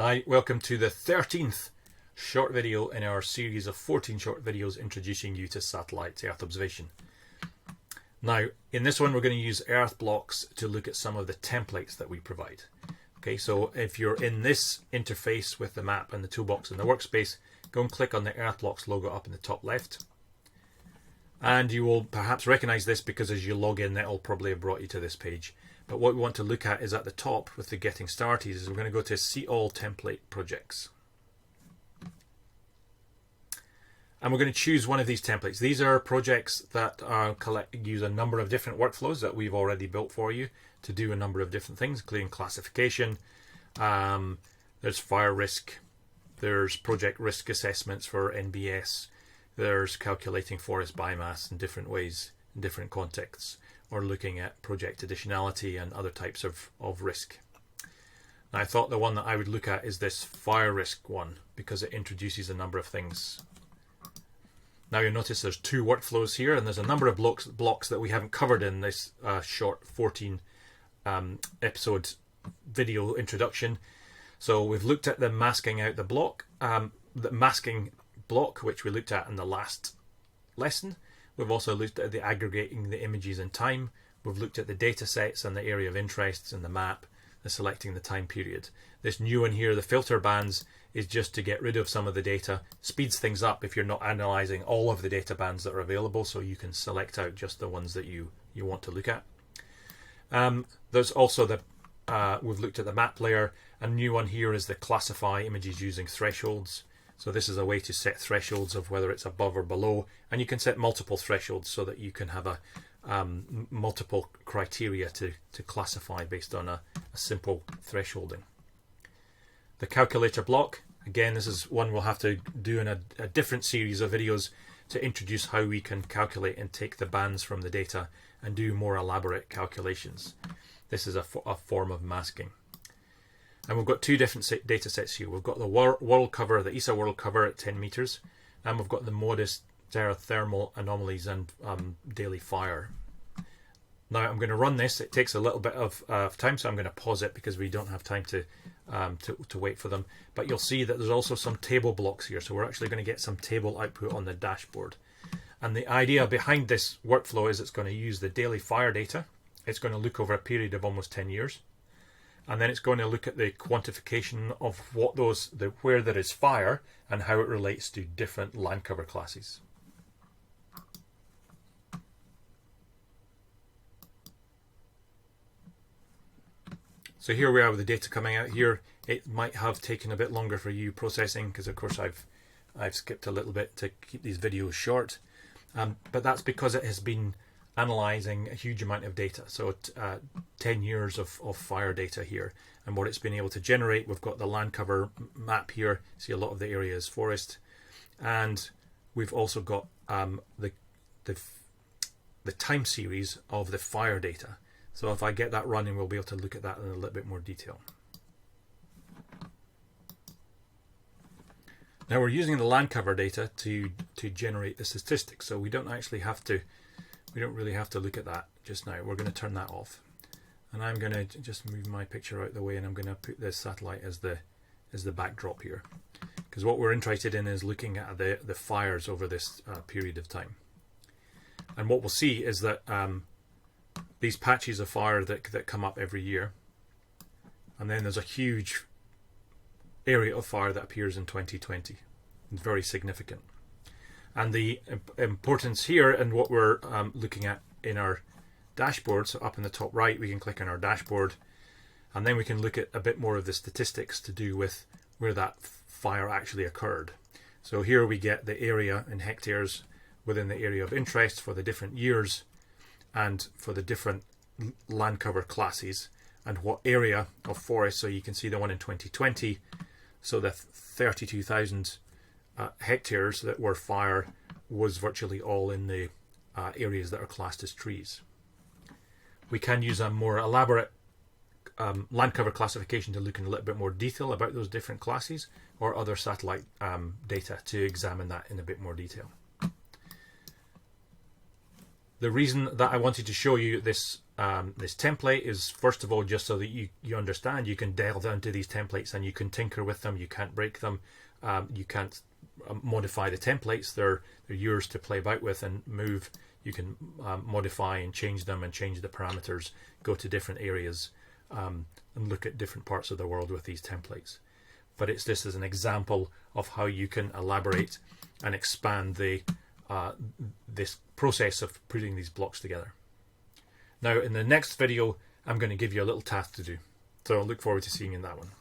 Hi, welcome to the 13th short video in our series of 14 short videos introducing you to satellite Earth observation. Now, in this one we're going to use Earth Blox to look at some of the templates that we provide. Okay, so if you're in this interface with the map and the toolbox in the workspace, go and click on the Earth Blox logo up in the top left. And you will perhaps recognize this because as you log in, that'll probably have brought you to this page. But what we want to look at is at the top with the getting started is we're going to go to see all template projects. And we're going to choose one of these templates. These are projects that use a number of different workflows that we've already built for you to do a number of different things, including classification. There's fire risk. There's project risk assessments for NBS. There's calculating forest biomass in different ways, in different contexts, or looking at project additionality and other types of risk. Now, I thought the one that I would look at is this fire risk one because it introduces a number of things. Now you'll notice there's two workflows here and there's a number of blocks that we haven't covered in this short 14 episode video introduction. So we've looked at the masking out the masking block, which we looked at in the last lesson. We've also looked at the aggregating the images in time. We've looked at the data sets and the area of interests in the map, the selecting the time period. This new one here, the filter bands, is just to get rid of some of the data. Speeds things up if you're not analyzing all of the data bands that are available, so you can select out just the ones that you want to look at. There's also we've looked at the map layer. A new one here is the classify images using thresholds. So this is a way to set thresholds of whether it's above or below, and you can set multiple thresholds so that you can have a multiple criteria to classify based on a simple thresholding. The calculator block, again, this is one we'll have to do in a different series of videos to introduce how we can calculate and take the bands from the data and do more elaborate calculations. This is a form of masking. And we've got two different data sets here. We've got the world cover, the ESA world cover at 10 meters, and we've got the modest thermal anomalies and daily fire. Now I'm going to run this. It takes a little bit of time, so I'm going to pause it because we don't have time to wait for them. But you'll see that there's also some table blocks here, so we're actually going to get some table output on the dashboard. And the idea behind this workflow is it's going to use the daily fire data. It's going to look over a period of almost 10 years. And then it's going to look at the quantification of where there is fire and how it relates to different land cover classes. So here we are with the data coming out here. It might have taken a bit longer for you processing because of course I've skipped a little bit to keep these videos short. But that's because it has been analyzing a huge amount of data, so 10 years of fire data here, and what it's been able to generate. We've got the land cover map here, see a lot of the area is forest, and we've also got the time series of the fire data. So if I get that running, we'll be able to look at that in a little bit more detail. Now we're using the land cover data to generate the statistics, so we don't really have to look at that just now. We're going to turn that off. And I'm going to just move my picture out of the way, and I'm going to put this satellite as the backdrop here. Because what we're interested in is looking at the fires over this period of time. And what we'll see is that these patches of fire that come up every year, and then there's a huge area of fire that appears in 2020. It's very significant. And the importance here and what we're looking at in our dashboard, so up in the top right we can click on our dashboard, and then we can look at a bit more of the statistics to do with where that fire actually occurred. So here we get the area in hectares within the area of interest for the different years and for the different land cover classes and what area of forest. So you can see the one in 2020, so the 32,000 hectares that were fire was virtually all in the areas that are classed as trees. We can use a more elaborate land cover classification to look in a little bit more detail about those different classes, or other satellite data to examine that in a bit more detail. The reason that I wanted to show you this this template is, first of all, just so that you understand, you can delve into these templates and you can tinker with them. You can't break them. You can't modify the templates. They're yours to play about with and move. You can modify and change them and change the parameters, go to different areas, and look at different parts of the world with these templates. But it's this as an example of how you can elaborate and expand the this process of putting these blocks together. Now, in the next video, I'm going to give you a little task to do. So I look forward to seeing you in that one.